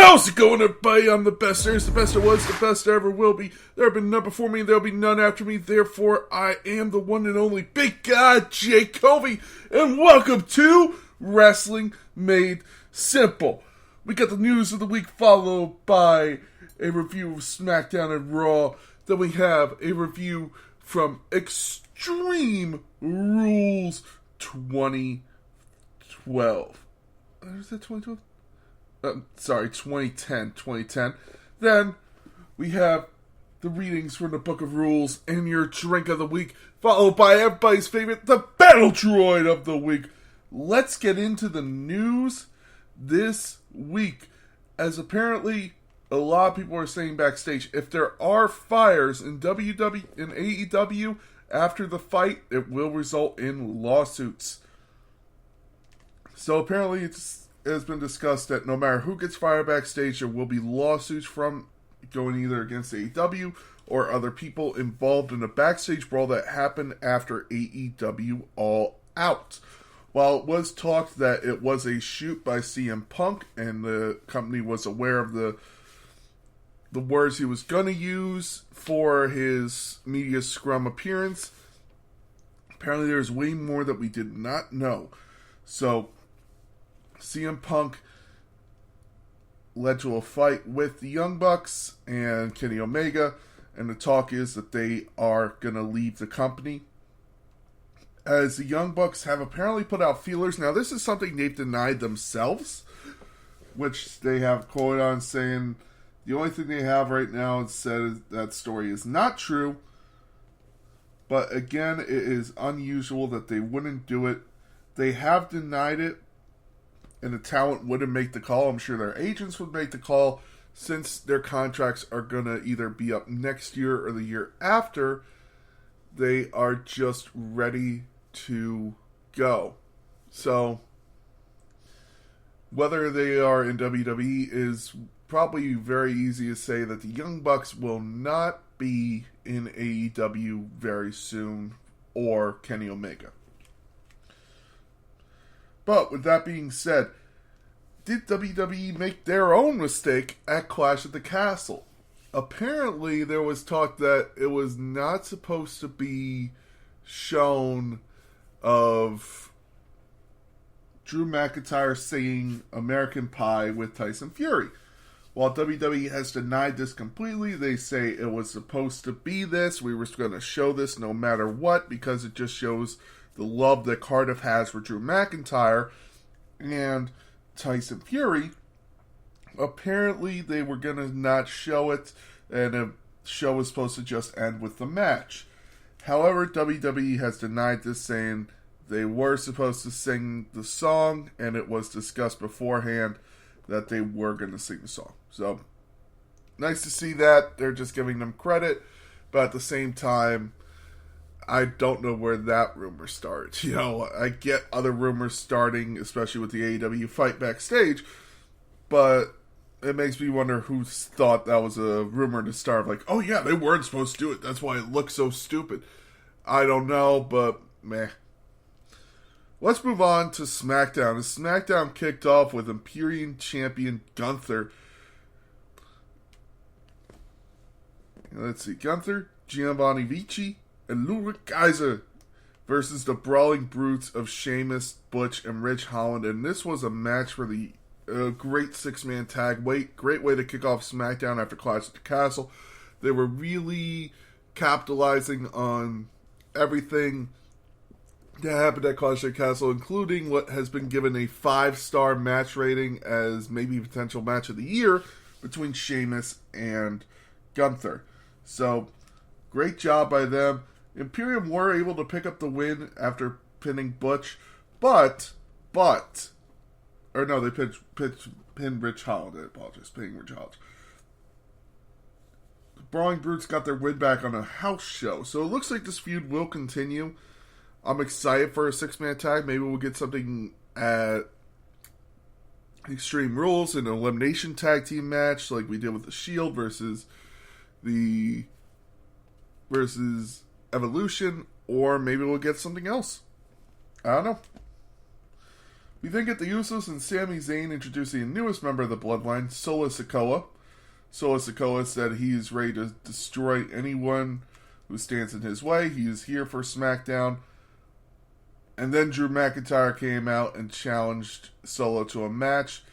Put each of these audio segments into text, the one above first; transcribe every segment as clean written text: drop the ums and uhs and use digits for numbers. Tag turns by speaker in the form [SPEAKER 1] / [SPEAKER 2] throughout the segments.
[SPEAKER 1] How's it going, everybody? I'm the best there is, the best there was, the best there ever will be. There have been none before me, there'll be none after me. Therefore, I am the one and only Big Guy Jacoby, and welcome to Wrestling Made Simple. We got the news of the week, followed by a review of SmackDown and Raw. Then we have a review from Extreme Rules 2012. Is that 2012? 2010. Then we have the readings from the Book of Rules and your drink of the week, followed by everybody's favorite, the Battle Droid of the week. Let's get into the news this week, as apparently a lot of people are saying backstage, if there are fires in WWE and AEW after the fight, it will result in lawsuits. So apparently it has been discussed that no matter who gets fired backstage, there will be lawsuits from going either against AEW or other people involved in a backstage brawl that happened after AEW All Out. While it was talked that it was a shoot by CM Punk and the company was aware of the words he was going to use for his media scrum appearance, apparently there's way more that we did not know. So CM Punk led to a fight with the Young Bucks and Kenny Omega, and the talk is that they are going to leave the company, as the Young Bucks have apparently put out feelers. Now, this is something they've denied themselves, which they have quoted on saying the only thing they have right now said is that story is not true. But again, it is unusual that they wouldn't do it. They have denied it, and the talent wouldn't make the call. I'm sure their agents would make the call, since their contracts are going to either be up next year or the year after. They are just ready to go. So whether they are in WWE is probably very easy to say that the Young Bucks will not be in AEW very soon, or Kenny Omega. But with that being said, did WWE make their own mistake at Clash at the Castle? Apparently, there was talk that it was not supposed to be shown of Drew McIntyre singing American Pie with Tyson Fury. While WWE has denied this completely, they say it was supposed to be this. We were going to show this no matter what, because it just shows the love that Cardiff has for Drew McIntyre and Tyson Fury. Apparently, they were going to not show it, and the show was supposed to just end with the match. However, WWE has denied this, saying they were supposed to sing the song, and it was discussed beforehand that they were going to sing the song. So, nice to see that. They're just giving them credit, but at the same time, I don't know where that rumor starts. You know, I get other rumors starting, especially with the AEW fight backstage, but it makes me wonder who thought that was a rumor to start. Like, oh yeah, they weren't supposed to do it. That's why it looks so stupid. I don't know, but meh. Let's move on to SmackDown. As SmackDown kicked off with Imperium Champion Gunther. Let's see, Gunther, Giovanni Vici, and Ludwig Kaiser versus the Brawling Brutes of Sheamus, Butch, and Ridge Holland. And this was a match for the great six-man tag. Great way to kick off SmackDown after Clash at the Castle. They were really capitalizing on everything that happened at Clash at the Castle, including what has been given a 5-star match rating as maybe potential match of the year between Sheamus and Gunther. So, great job by them. Imperium were able to pick up the win after pinning Butch, they pinned Ridge Holland. I apologize, pinning Ridge Holland. The Brawling Brutes got their win back on a house show, so it looks like this feud will continue. I'm excited for a 6-man tag. Maybe we'll get something at Extreme Rules, an elimination tag team match like we did with the Shield versus Evolution, or maybe we'll get something else. I don't know. We then get the Usos and Sami Zayn introducing the newest member of the Bloodline, Solo Sikoa. Solo Sikoa said he is ready to destroy anyone who stands in his way. He is here for SmackDown. And then Drew McIntyre came out and challenged Solo to a match.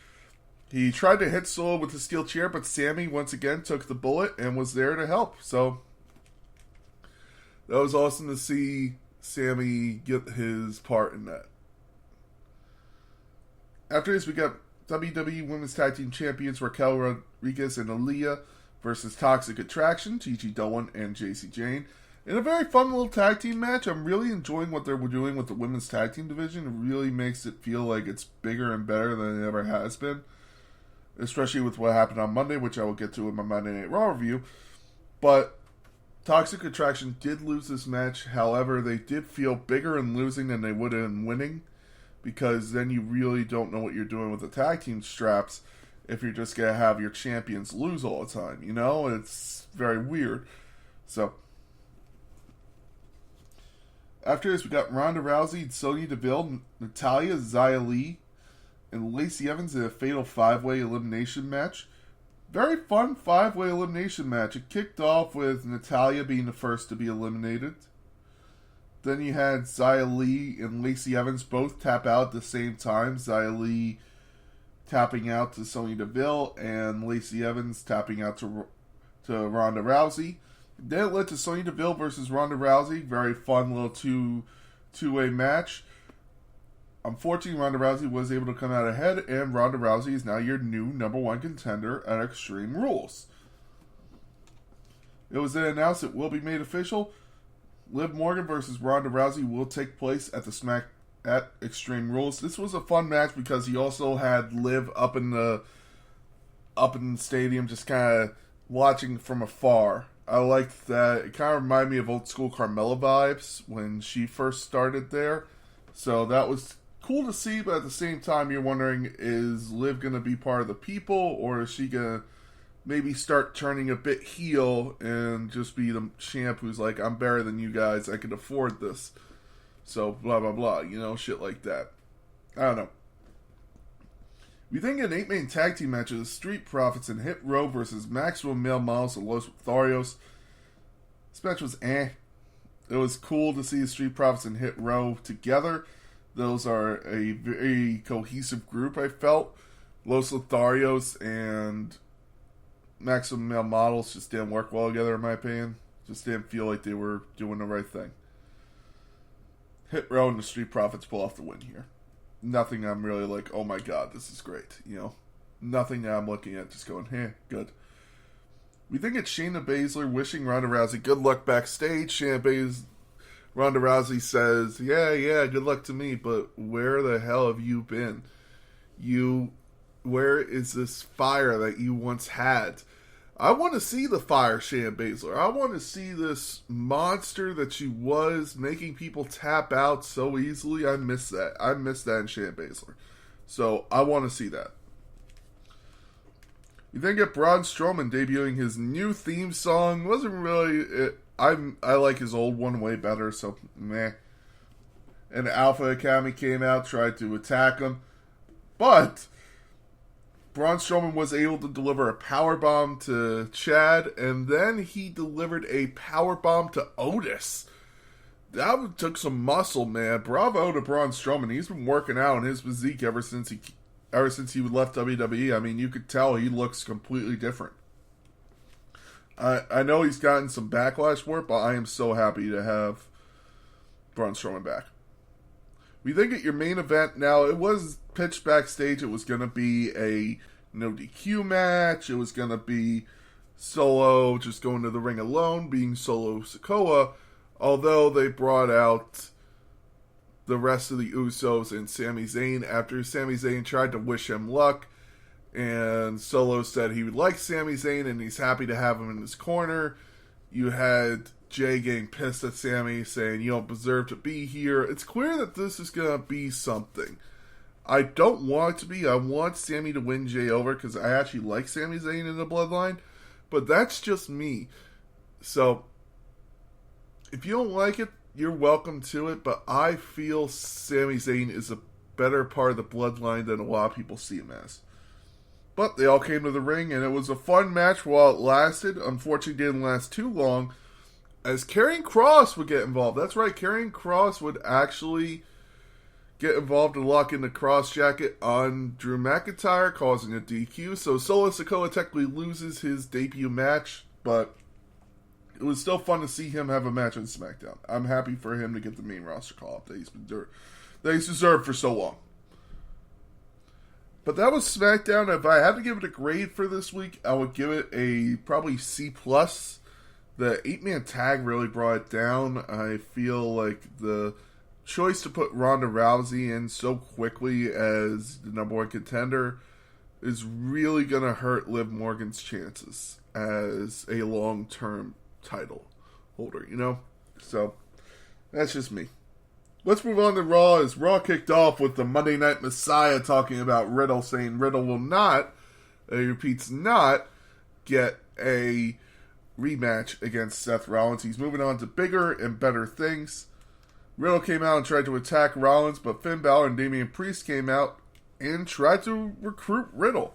[SPEAKER 1] He tried to hit Solo with a steel chair, but Sami once again took the bullet and was there to help. So that was awesome to see Sami get his part in that. After this, we got WWE Women's Tag Team Champions Raquel Rodriguez and Aaliyah versus Toxic Attraction, Gigi Dolan and Jacy Jayne. In a very fun little tag team match. I'm really enjoying what they're doing with the women's tag team division. It really makes it feel like it's bigger and better than it ever has been. Especially with what happened on Monday, which I will get to in my Monday Night Raw review. But Toxic Attraction did lose this match. However, they did feel bigger in losing than they would in winning. Because then you really don't know what you're doing with the tag team straps if you're just going to have your champions lose all the time. You know? It's very weird. So after this, we got Ronda Rousey, Sonya Deville, Natalya, Xia Li, and Lacey Evans in a fatal 5-way elimination match. Very fun 5-way elimination match. It kicked off with Natalya being the first to be eliminated. Then you had Xia Li and Lacey Evans both tap out at the same time. Xia Li tapping out to Sonya Deville and Lacey Evans tapping out to Ronda Rousey. Then it led to Sonya Deville versus Ronda Rousey. Very fun little two-way match. Unfortunately, Ronda Rousey was able to come out ahead, and Ronda Rousey is now your new number one contender at Extreme Rules. It was then announced it will be made official. Liv Morgan versus Ronda Rousey will take place at Extreme Rules. This was a fun match because he also had Liv up in the stadium, just kind of watching from afar. I liked that. It kind of reminded me of old school Carmella vibes when she first started there. So that was cool to see, but at the same time, you're wondering, is Liv going to be part of the people, or is she going to maybe start turning a bit heel and just be the champ who's like, I'm better than you guys, I can afford this. So, blah, blah, blah, you know, shit like that. I don't know. We then get an 8-man tag team match of the Street Profits and Hit Row versus Maximum Male Models and Los Lotharios. This match was eh. It was cool to see the Street Profits and Hit Row together. Those are a very cohesive group, I felt. Los Lotharios and Maximum Male Models just didn't work well together, in my opinion. Just didn't feel like they were doing the right thing. Hit Row and the Street Profits pull off the win here. Nothing I'm really like, oh my god, this is great, you know? Nothing that I'm looking at just going, hey, good. We think it's Shayna Baszler wishing Ronda Rousey good luck backstage. Ronda Rousey says, yeah, good luck to me, but where the hell have you been? Where is this fire that you once had? I want to see the fire, Shayna Baszler. I want to see this monster that she was, making people tap out so easily. I miss that. I miss that in Shayna Baszler. So, I want to see that. You then get Braun Strowman debuting his new theme song. Wasn't really it. I like his old one way better, so meh. And Alpha Academy came out, tried to attack him. But Braun Strowman was able to deliver a powerbomb to Chad, and then he delivered a powerbomb to Otis. That took some muscle, man. Bravo to Braun Strowman. He's been working out on his physique ever since he left WWE. I mean, you could tell he looks completely different. I know he's gotten some backlash for it, but I am so happy to have Braun Strowman back. We then get your main event. Now, it was pitched backstage. It was going to be a no DQ match. It was going to be Solo just going to the ring alone, being Solo Sikoa. Although they brought out the rest of the Usos and Sami Zayn after Sami Zayn tried to wish him luck. And Solo said he would like Sami Zayn and he's happy to have him in his corner. You had Jay getting pissed at Sami, saying you don't deserve to be here. It's clear that this is going to be something. I don't want it to be. I want Sami to win Jay over because I actually like Sami Zayn in the Bloodline. But that's just me. So, if you don't like it, you're welcome to it. But I feel Sami Zayn is a better part of the bloodline than a lot of people see him as. But they all came to the ring, and it was a fun match while it lasted. Unfortunately, it didn't last too long, as Karrion Kross would get involved. That's right, Karrion Kross would actually get involved and lock in the cross jacket on Drew McIntyre, causing a DQ. So Solo Sikoa technically loses his debut match, but it was still fun to see him have a match on SmackDown. I'm happy for him to get the main roster call-up that he's deserved for so long. But that was SmackDown. If I had to give it a grade for this week, I would give it a probably C+. The 8-man tag really brought it down. I feel like the choice to put Ronda Rousey in so quickly as the number one contender is really going to hurt Liv Morgan's chances as a long-term title holder, you know? So, that's just me. Let's move on to Raw, as Raw kicked off with the Monday Night Messiah talking about Riddle, saying Riddle will not, he repeats, not get a rematch against Seth Rollins. He's moving on to bigger and better things. Riddle came out and tried to attack Rollins, but Finn Balor and Damian Priest came out and tried to recruit Riddle.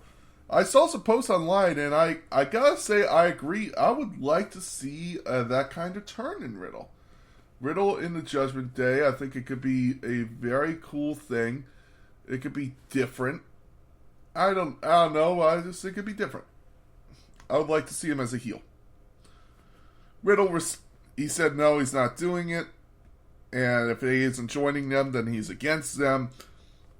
[SPEAKER 1] I saw some posts online, and I gotta say, I agree. I would like to see that kind of turn in Riddle. Riddle in the Judgment Day, I think it could be a very cool thing. It could be different. I don't know. I just think it could be different. I would like to see him as a heel. Riddle, he said no, he's not doing it. And if he isn't joining them, then he's against them.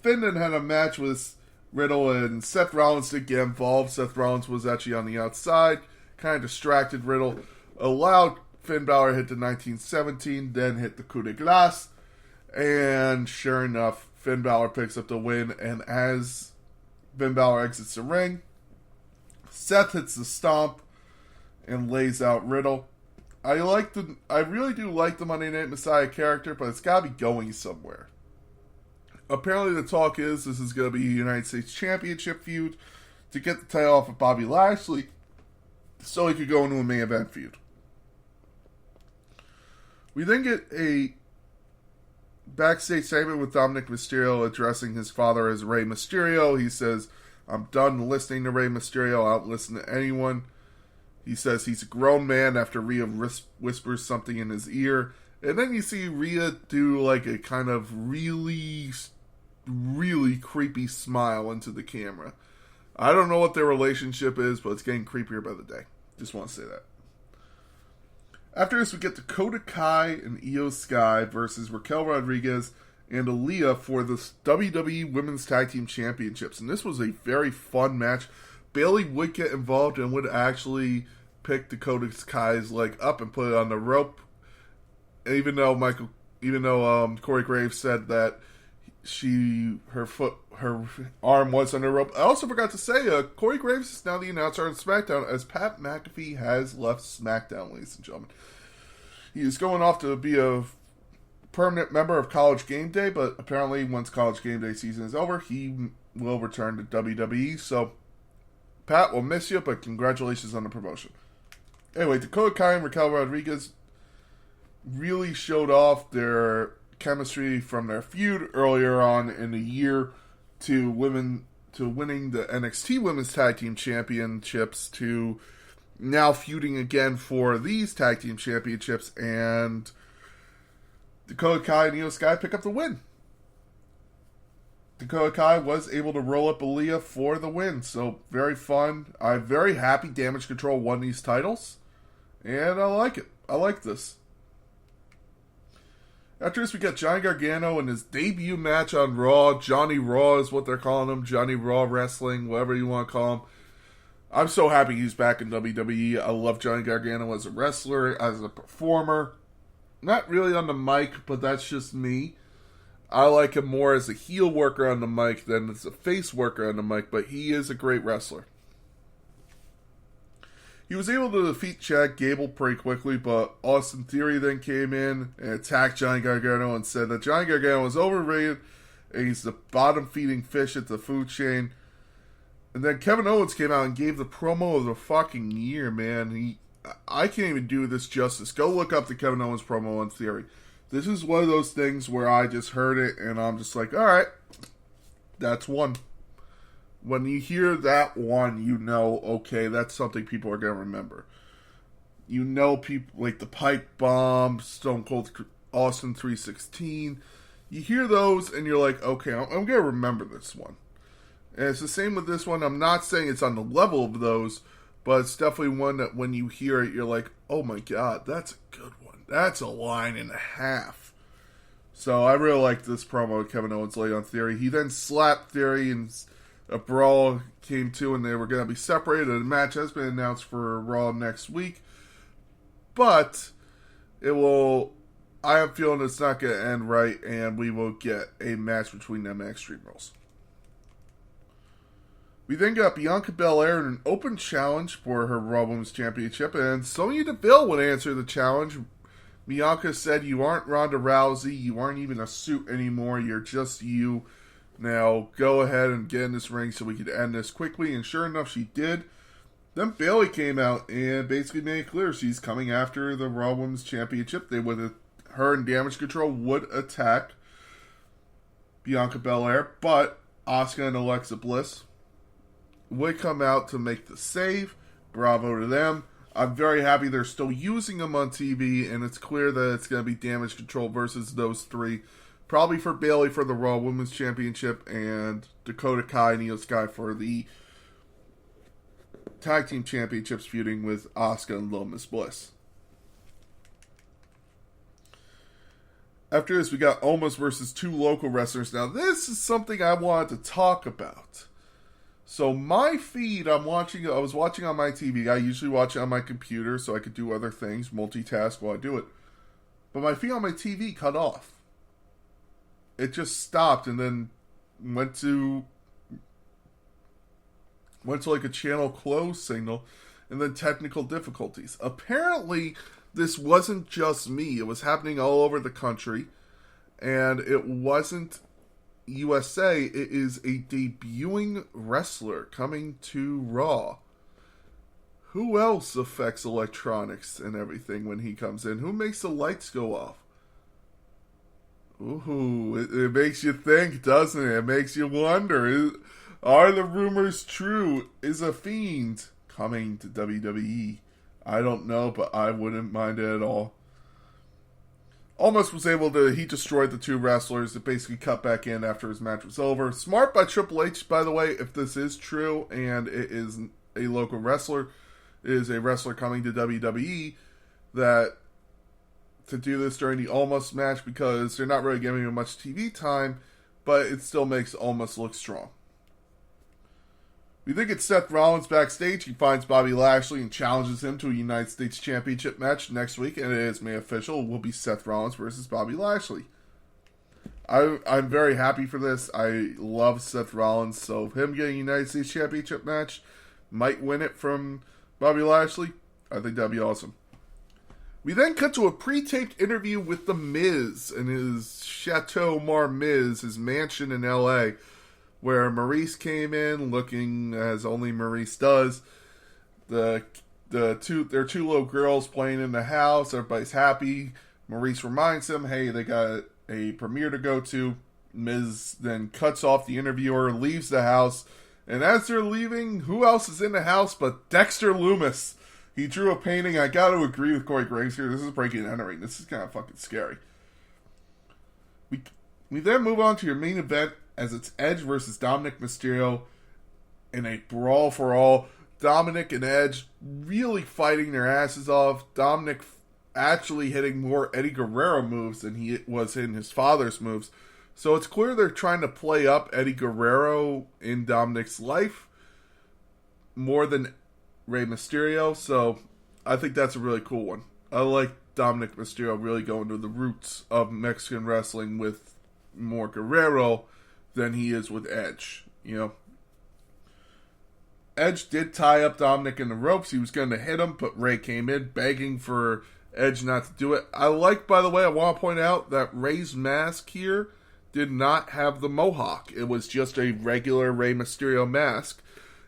[SPEAKER 1] Finn then had a match with Riddle, and Seth Rollins did get involved. Seth Rollins was actually on the outside, kind of distracted Riddle, allowed Finn Balor hit the 1917, then hit the coup de grace, and sure enough, Finn Balor picks up the win, and as Finn Balor exits the ring, Seth hits the stomp and lays out Riddle. I really do like the Monday Night Messiah character, but it's gotta be going somewhere. Apparently the talk is this is gonna be a United States Championship feud to get the title off of Bobby Lashley so he could go into a main event feud. We then get a backstage segment with Dominic Mysterio addressing his father as Rey Mysterio. He says, I'm done listening to Rey Mysterio. I don't listen to anyone. He says he's a grown man after Rhea whispers something in his ear. And then you see Rhea do like a kind of really, really creepy smile into the camera. I don't know what their relationship is, but it's getting creepier by the day. Just want to say that. After this, we get Dakota Kai and Io Sky versus Raquel Rodriguez and Aaliyah for the WWE Women's Tag Team Championships. And this was a very fun match. Bayley would get involved and would actually pick Dakota Kai's leg up and put it on the rope. Even though Corey Graves said that her arm was on the rope. I also forgot to say, Corey Graves is now the announcer on SmackDown, as Pat McAfee has left SmackDown, ladies and gentlemen. He is going off to be a permanent member of College Game Day, but apparently once College Game Day season is over, he will return to WWE. So, Pat, we'll miss you, but congratulations on the promotion. Anyway, Dakota Kai and Raquel Rodriguez really showed off their chemistry from their feud earlier on in the year to winning the NXT Women's Tag Team Championships to now feuding again for these Tag Team Championships, and Dakota Kai and Io Sky pick up the win. Dakota Kai was able to roll up Aaliyah for the win, so very fun. I'm very happy Damage Control won these titles, and I like it. I like this. After this, we got Johnny Gargano in his debut match on Raw. Johnny Raw is what they're calling him. Johnny Raw Wrestling, whatever you want to call him. I'm so happy he's back in WWE. I love Johnny Gargano as a wrestler, as a performer. Not really on the mic, but that's just me. I like him more as a heel worker on the mic than as a face worker on the mic, but he is a great wrestler. He was able to defeat Chad Gable pretty quickly, but Austin Theory then came in and attacked Johnny Gargano and said that Johnny Gargano is overrated and he's the bottom-feeding fish at the food chain. And then Kevin Owens came out and gave the promo of the fucking year, man. I can't even do this justice. Go look up the Kevin Owens promo on Theory. This is one of those things where I just heard it and I'm just like, all right, that's one. When you hear that one, you know, okay, that's something people are going to remember. You know, people like the Pipe Bomb, Stone Cold Austin 316. You hear those and you're like, okay, I'm going to remember this one. And it's the same with this one. I'm not saying it's on the level of those, but it's definitely one that when you hear it, you're like, oh my god, that's a good one. That's a line and a half. So I really liked this promo of Kevin Owens laid on Theory. He then slapped Theory and a brawl came to, and they were going to be separated. The match has been announced for Raw next week. But it will... I have a feeling it's not going to end right, and we will get a match between them at Extreme Rules. We then got Bianca Belair in an open challenge for her Raw Women's Championship, and Sonya Deville would answer the challenge. Bianca said, "You aren't Ronda Rousey, you aren't even a suit anymore, you're just you. Now go ahead and get in this ring so we can end this quickly," and sure enough, she did. Then Bayley came out and basically made it clear she's coming after the Raw Women's Championship. Her and Damage Control would attack Bianca Belair, but Asuka and Alexa Bliss would come out to make the save. Bravo to them. I'm very happy they're still using them on TV, and it's clear that it's going to be Damage Control versus those three. Probably for Bayley for the Raw Women's Championship, and Dakota Kai and Io Sky for the Tag Team Championships, feuding with Asuka and Little Miss Bliss. After this, we got Omos versus two local wrestlers. Now, this is something I wanted to talk about. So, my feed, I was watching on my TV. I usually watch it on my computer so I could do other things, multitask while I do it. But my feed on my TV cut off. It just stopped and then went to like a channel close signal, and then technical difficulties. Apparently, this wasn't just me. It was happening all over the country, and it wasn't USA. It is a debuting wrestler coming to Raw. Who else affects electronics and everything when he comes in? Who makes the lights go off? Ooh, it makes you think, doesn't it? It makes you wonder. Are the rumors true? Is a Fiend coming to WWE? I don't know, but I wouldn't mind it at all. He destroyed the two wrestlers. It basically cut back in after his match was over. Smart by Triple H, by the way, if this is true, and it is a local wrestler, is a wrestler coming to WWE, that to do this during the Almost match, because they're not really giving him much TV time, but it still makes Almost look strong. We think it's Seth Rollins backstage. He finds Bobby Lashley and challenges him to a United States Championship match next week, and it is made official. It will be Seth Rollins versus Bobby Lashley. I'm very happy for this. I love Seth Rollins, so him getting a United States Championship match might win it from Bobby Lashley. I think that'd be awesome. We then cut to a pre-taped interview with The Miz and his Chateau Marmiz, his mansion in L.A., where Maurice came in looking as only Maurice does. There are two little girls playing in the house. Everybody's happy. Maurice reminds them, hey, they got a premiere to go to. Miz then cuts off the interviewer, leaves the house, and as they're leaving, who else is in the house but Dexter Lumis? He drew a painting. I got to agree with Corey Graves here. This is breaking and entering. This is kind of fucking scary. We then move on to your main event, as it's Edge versus Dominic Mysterio in a brawl for all. Dominic and Edge really fighting their asses off. Dominic actually hitting more Eddie Guerrero moves than he was in his father's moves. So it's clear they're trying to play up Eddie Guerrero in Dominic's life more than Rey Mysterio. So I think that's a really cool one. I like Dominic Mysterio really going to the roots of Mexican wrestling with more Guerrero than he is with Edge, you know. Edge did tie up Dominic in the ropes. He was going to hit him, but Rey came in begging for Edge not to do it. I want to point out that Rey's mask here did not have the mohawk. It was just a regular Rey Mysterio mask.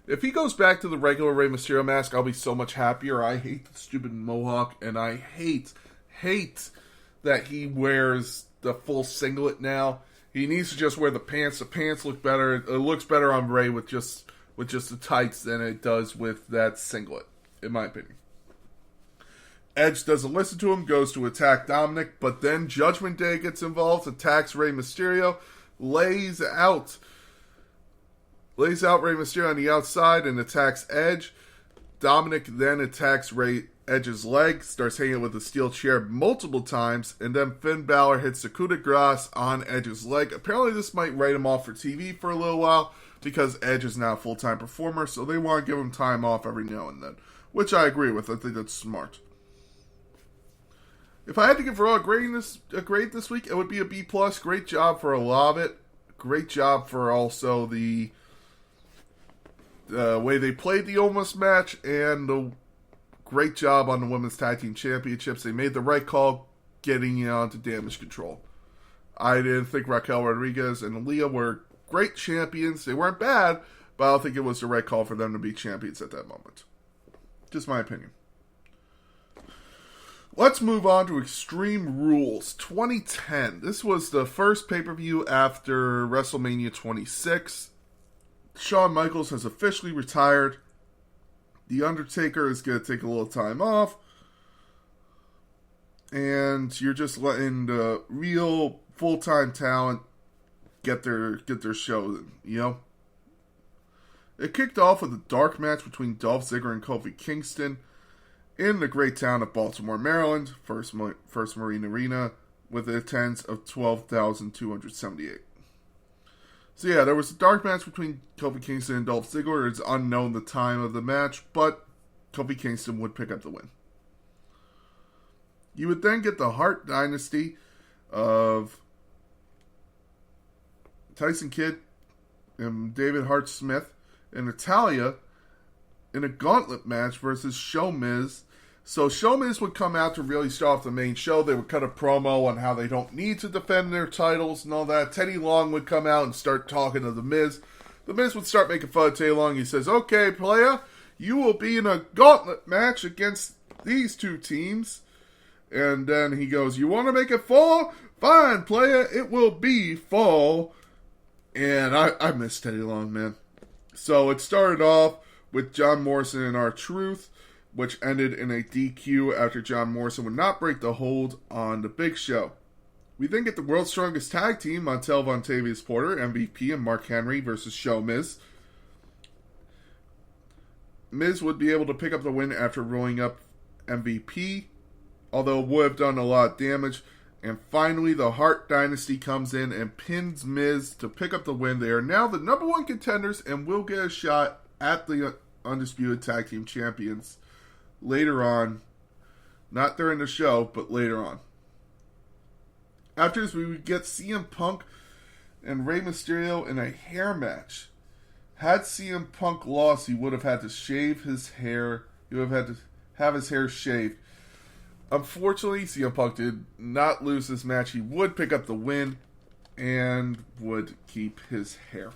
[SPEAKER 1] If he goes back to the regular Rey Mysterio mask, I'll be so much happier. I hate the stupid mohawk, and I hate that he wears the full singlet now. He needs to just wear the pants. The pants look better. It looks better on Rey with just the tights than it does with that singlet, in my opinion. Edge doesn't listen to him, goes to attack Dominic, but then Judgment Day gets involved, attacks Rey Mysterio, lays out Rey Mysterio on the outside and attacks Edge. Dominic then attacks Edge's leg, starts hitting it with a steel chair multiple times, and then Finn Balor hits the coup de grace on Edge's leg. Apparently this might write him off for TV for a little while, because Edge is now a full-time performer, so they want to give him time off every now and then, which I agree with. I think that's smart. If I had to give Raw a grade this week, it would be a B+. Great job for a lot of it. Great job for also the way they played the Omos match, and the great job on the Women's Tag Team Championships. They made the right call getting you onto Damage Control. I didn't think Raquel Rodriguez and Aaliyah were great champions. They weren't bad, but I don't think it was the right call for them to be champions at that moment. Just my opinion. Let's move on to Extreme Rules 2010. This was the first pay-per-view after WrestleMania 26. Shawn Michaels has officially retired. The Undertaker is going to take a little time off. And you're just letting the real full-time talent get their show, you know? It kicked off with a dark match between Dolph Ziggler and Kofi Kingston in the great town of Baltimore, Maryland, First Marine Arena, with an attendance of 12,278. So yeah, there was a dark match between Kofi Kingston and Dolph Ziggler. It's unknown the time of the match, but Kofi Kingston would pick up the win. You would then get the Hart Dynasty of Tyson Kidd and David Hart Smith and Natalya in a gauntlet match versus Show Miz. So Show Miz would come out to really start off the main show. They would cut a promo on how they don't need to defend their titles and all that. Teddy Long would come out and start talking to The Miz. The Miz would start making fun of Teddy Long. He says, "Okay, player, you will be in a gauntlet match against these two teams." And then he goes, "You want to make it fall? Fine, player, it will be fall." And I miss Teddy Long, man. So it started off with John Morrison and R-Truth, which ended in a DQ after John Morrison would not break the hold on the Big Show. We then get the World's Strongest Tag Team, Montel Vontavious Porter, MVP, and Mark Henry versus Show Miz. Miz would be able to pick up the win after rolling up MVP, although it would have done a lot of damage. And finally, the Hart Dynasty comes in and pins Miz to pick up the win. They are now the number one contenders and will get a shot at the Undisputed Tag Team Champions later on. Not during the show, but later on. After this, we would get CM Punk and Rey Mysterio in a hair match. Had CM Punk lost, he would have had to shave his hair. He would have had to have his hair shaved. Unfortunately, CM Punk did not lose this match. He would pick up the win and would keep his hair.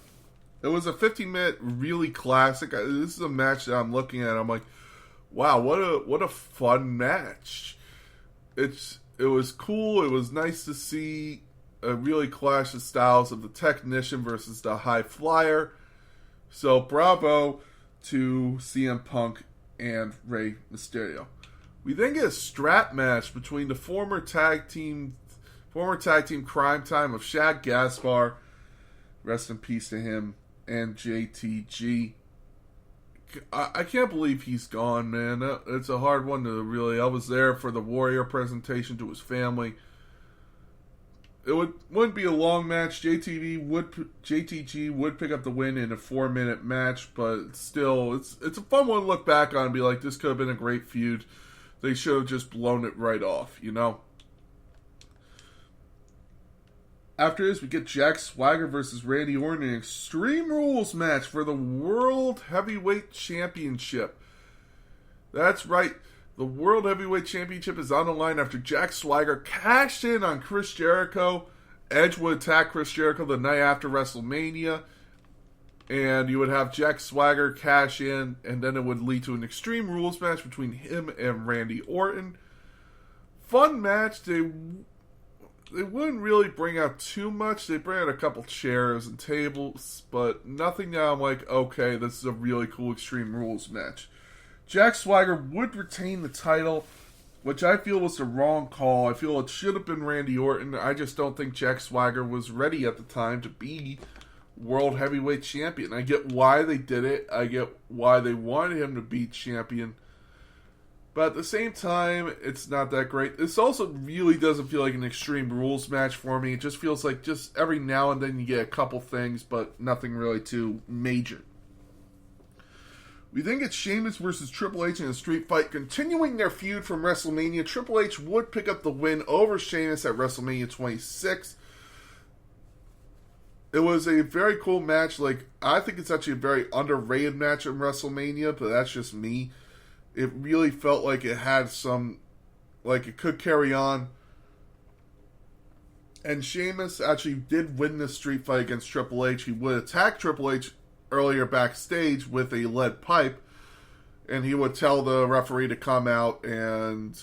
[SPEAKER 1] It was a 15-minute, really classic. This is a match that I'm looking at. I'm like, wow, what a fun match. It was cool. It was nice to see a really clash of styles of the Technician versus the High Flyer. So bravo to CM Punk and Rey Mysterio. We then get a strap match between the former tag team Crime Time of Shad Gaspar, rest in peace to him, and JTG. I can't believe he's gone, man. It's a hard one to really... I was there for the Warrior presentation to his family. It wouldn't be a long match. JTG would pick up the win in a 4-minute match, but still, it's a fun one to look back on and be like, this could have been a great feud. They should have just blown it right off, you know? After this, we get Jack Swagger versus Randy Orton in an Extreme Rules match for the World Heavyweight Championship. That's right. The World Heavyweight Championship is on the line after Jack Swagger cashed in on Chris Jericho. Edge would attack Chris Jericho the night after WrestleMania. And you would have Jack Swagger cash in, and then it would lead to an Extreme Rules match between him and Randy Orton. Fun match. they wouldn't really bring out too much. They bring out a couple chairs and tables, but nothing that I'm like, okay, this is a really cool Extreme Rules match. Jack Swagger would retain the title, which I feel was the wrong call. I feel it should have been Randy Orton. I just don't think Jack Swagger was ready at the time to be World Heavyweight Champion. I get why they did it. I get why they wanted him to be champion. But at the same time, it's not that great. This also really doesn't feel like an Extreme Rules match for me. It just feels like just every now and then you get a couple things, but nothing really too major. We then get Sheamus versus Triple H in a street fight, continuing their feud from WrestleMania. Triple H would pick up the win over Sheamus at WrestleMania 26. It was a very cool match. I think it's actually a very underrated match in WrestleMania, but that's just me. It really felt like it had it could carry on. And Sheamus actually did win this street fight against Triple H. He would attack Triple H earlier backstage with a lead pipe, and he would tell the referee to come out, and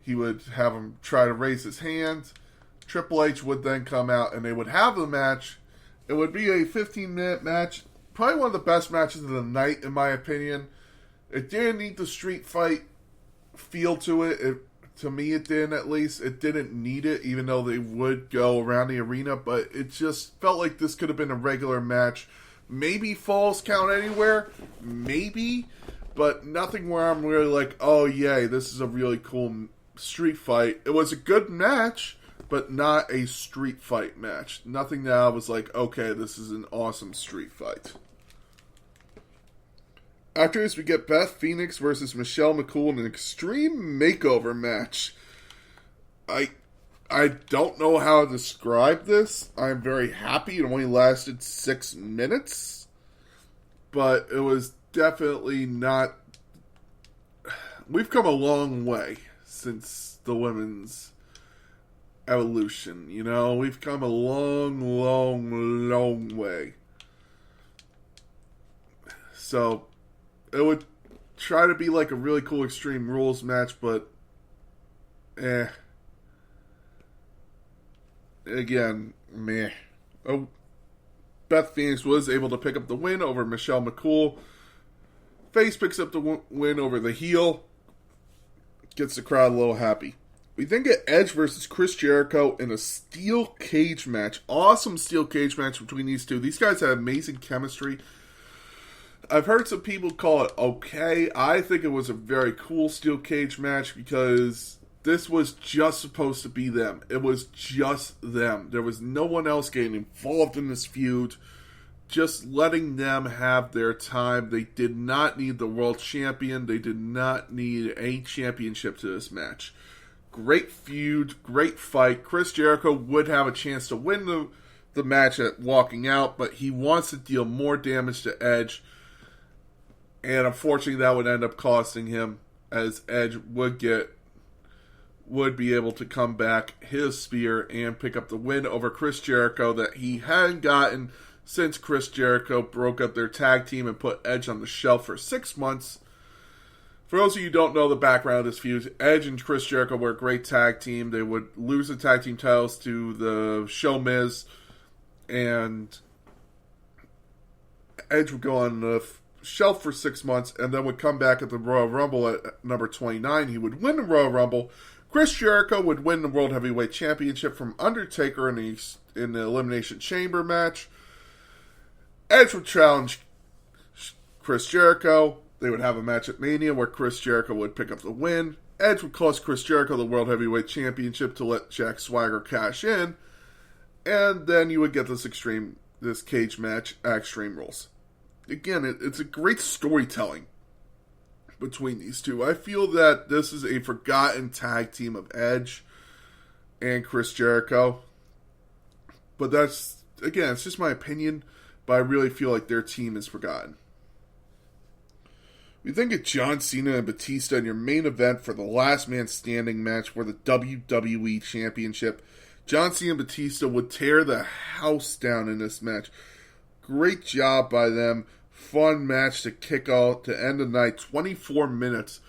[SPEAKER 1] he would have him try to raise his hand. Triple H would then come out, and they would have the match. It would be a 15-minute match, probably one of the best matches of the night, in my opinion. It didn't need the street fight feel to it. To me, it didn't, at least. It didn't need it, even though they would go around the arena, but it just felt like this could have been a regular match. Maybe Falls Count Anywhere, maybe, but nothing where I'm really like, oh yay, this is a really cool street fight. It was a good match, but not a street fight match. Nothing that I was like, okay, this is an awesome street fight. After this, we get Beth Phoenix versus Michelle McCool in an Extreme Makeover match. I don't know how to describe this. I'm very happy. It only lasted 6 minutes. But it was definitely not... We've come a long way since the women's evolution, you know? We've come a long way. So, it would try to be like a really cool Extreme Rules match, but... Again, meh. Oh, Beth Phoenix was able to pick up the win over Michelle McCool. Face picks up the win over the heel. Gets the crowd a little happy. We then get Edge versus Chris Jericho in a steel cage match. Awesome steel cage match between these two. These guys have amazing chemistry. I've heard some people call it okay. I think it was a very cool steel cage match because this was just supposed to be them. It was just them. There was no one else getting involved in this feud. Just letting them have their time. They did not need the world champion. They did not need a championship to this match. Great feud, great fight. Chris Jericho would have a chance to win the match at walking out, but he wants to deal more damage to Edge. And unfortunately, that would end up costing him, as Edge would be able to come back his spear and pick up the win over Chris Jericho that he hadn't gotten since Chris Jericho broke up their tag team and put Edge on the shelf for 6 months. For those of you who don't know the background of this feud, Edge and Chris Jericho were a great tag team. They would lose the tag team titles to the Show Miz, and Edge would go on the shelf for 6 months and then would come back at the Royal Rumble at number 29. He would win the Royal Rumble. Chris Jericho would win the World Heavyweight Championship from Undertaker in the Elimination Chamber match. Edge would challenge Chris Jericho. They would have a match at Mania where Chris Jericho would pick up the win. Edge would cost Chris Jericho the World Heavyweight Championship to let Jack Swagger cash in. And then you would get this cage match at Extreme Rules. Again, it's a great storytelling between these two. I feel that this is a forgotten tag team of Edge and Chris Jericho. But that's, again, it's just my opinion, but I really feel like their team is forgotten. We then get John Cena and Batista in your main event for the last man standing match for the WWE Championship. John Cena and Batista would tear the house down in this match. Great job by them. Fun match to kick out to end the night. 24 minutes.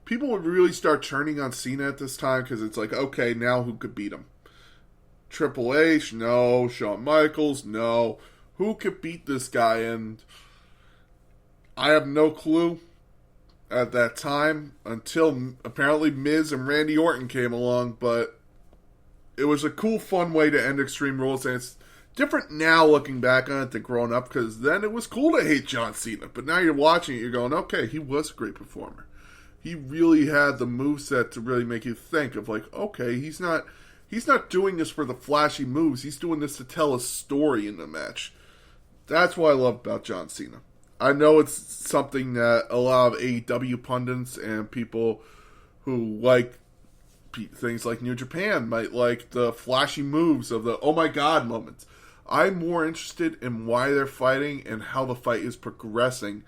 [SPEAKER 1] People would really start turning on Cena at this time because it's like, okay, now who could beat him? Triple H, no. Shawn Michaels, no. Who could beat this guy? And I have no clue at that time until apparently Miz and Randy Orton came along, but it was a cool, fun way to end Extreme Rules, and it's different now looking back on it than growing up, because then it was cool to hate John Cena, but now you're watching it, you're going, okay, he was a great performer. He really had the moveset to really make you think of, like, okay, he's not doing this for the flashy moves, he's doing this to tell a story in the match. That's what I love about John Cena. I know it's something that a lot of AEW pundits and people who like things like New Japan might like the flashy moves of the oh my god moments. I'm more interested in why they're fighting and how the fight is progressing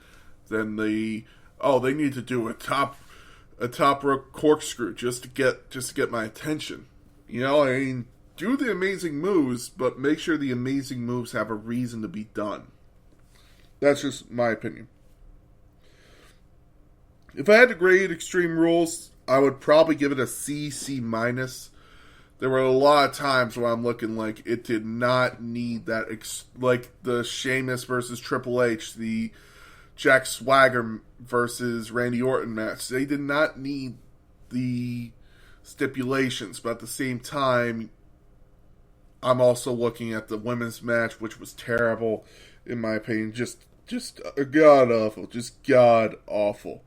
[SPEAKER 1] than they need to do a top rope corkscrew just to get my attention. You know, I mean, do the amazing moves, but make sure the amazing moves have a reason to be done. That's just my opinion. If I had to grade Extreme Rules, I would probably give it a C, C-. There were a lot of times where I'm looking like it did not need that, like the Sheamus versus Triple H, the Jack Swagger versus Randy Orton match. They did not need the stipulations, but at the same time, I'm also looking at the women's match, which was terrible, in my opinion. Just god-awful. Just god-awful.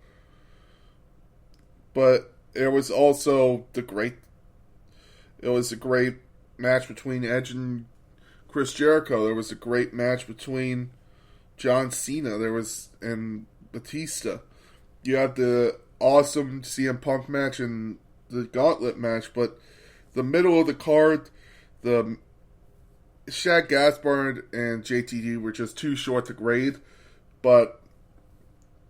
[SPEAKER 1] But it was also it was a great match between Edge and Chris Jericho. There was a great match between John Cena. And Batista. You had the awesome CM Punk match and the Gauntlet match, but the middle of the card, the Shaq Gaspard and JTD were just too short to grade, but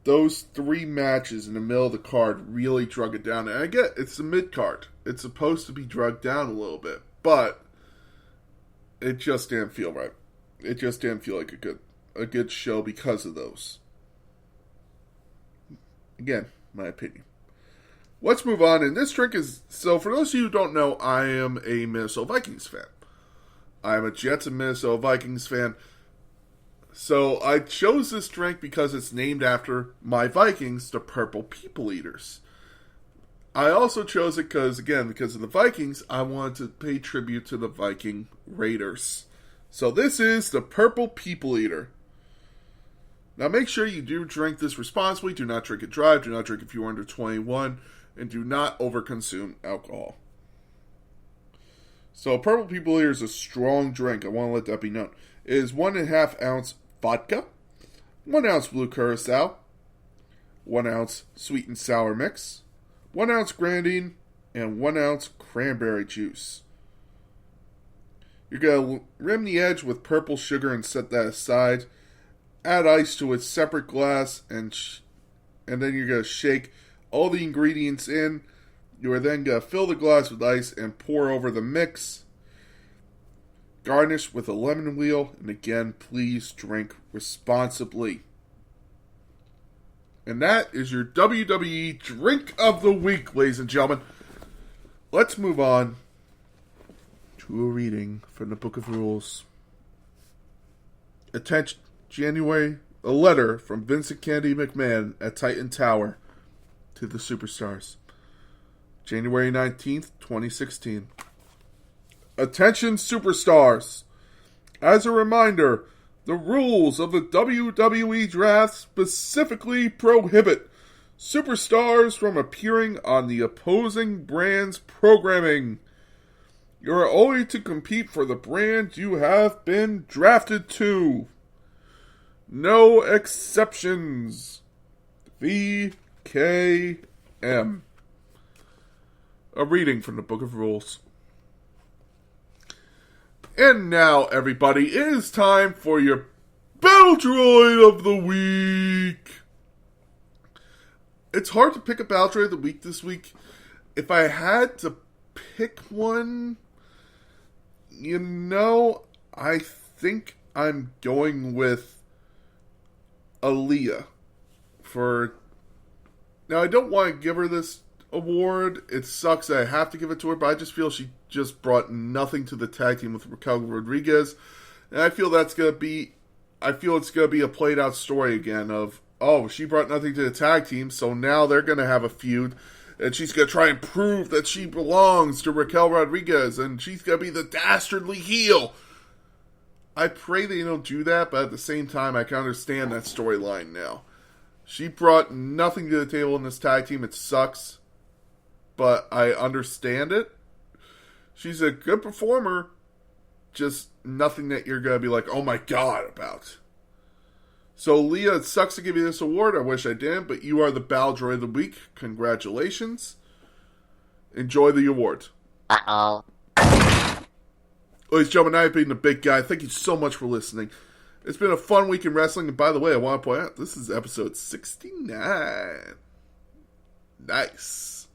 [SPEAKER 1] those three matches in the middle of the card really drug it down. And I get it's the mid card; it's supposed to be drugged down a little bit, but it just didn't feel right. It just didn't feel like a good show because of those. Again, my opinion. Let's move on. And this drink is so. For those of you who don't know, I am a Minnesota Vikings fan. I'm a Jets and Minnesota Vikings fan. So I chose this drink because it's named after my Vikings, the Purple People Eaters. I also chose it because of the Vikings, I wanted to pay tribute to the Viking Raiders. So this is the Purple People Eater. Now make sure you do drink this responsibly. Do not drink it dry. Do not drink if you're under 21. And do not overconsume alcohol. So, Purple People Eater is a strong drink. I want to let that be known. It is 1.5 ounce vodka, 1 ounce blue curacao, 1 ounce sweet and sour mix, 1 ounce grenadine, and 1 ounce cranberry juice. You're going to rim the edge with purple sugar and set that aside. Add ice to a separate glass, and then you're going to shake all the ingredients in. You are then going to fill the glass with ice and pour over the mix. Garnish with a lemon wheel. And again, please drink responsibly. And that is your WWE Drink of the Week, ladies and gentlemen. Let's move on to a reading from the Book of Rules. Attention, January, a letter from Vincent Kennedy McMahon at Titan Tower to the Superstars. January 19th, 2016. Attention Superstars! As a reminder, the rules of the WWE Draft specifically prohibit superstars from appearing on the opposing brand's programming. You are only to compete for the brand you have been drafted to. No exceptions. VKM. A reading from the Book of Rules. And now, everybody, it is time for your Battle Droid of the Week. It's hard to pick a Battle Droid of the Week this week. If I had to pick one, I think I'm going with Aaliyah. Now, I don't want to give her this award. It sucks that I have to give it to her, but I just feel she just brought nothing to the tag team with Raquel Rodriguez. And I feel it's going to be a played out story again of, oh, she brought nothing to the tag team, so now they're going to have a feud. And she's going to try and prove that she belongs to Raquel Rodriguez, and she's going to be the dastardly heel. I pray they don't do that, but at the same time, I can understand that storyline now. She brought nothing to the table in this tag team. It sucks, but I understand it. She's a good performer, just nothing that you're going to be like, oh my god, about. So, Leah, it sucks to give you this award. I wish I didn't, but you are the Battle Droid of the Week. Congratulations. Enjoy the award.
[SPEAKER 2] Uh-oh.
[SPEAKER 1] Ladies and gentlemen, I've been the big guy. Thank you so much for listening. It's been a fun week in wrestling. And by the way, I want to point out, this is episode 69. Nice.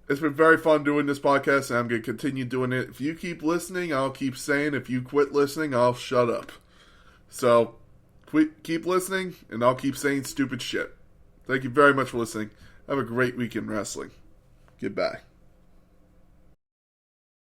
[SPEAKER 1] It's been very fun doing this podcast, and I'm going to continue doing it. If you keep listening, I'll keep saying. If you quit listening, I'll shut up. So, keep listening, and I'll keep saying stupid shit. Thank you very much for listening. Have a great week in wrestling. Goodbye.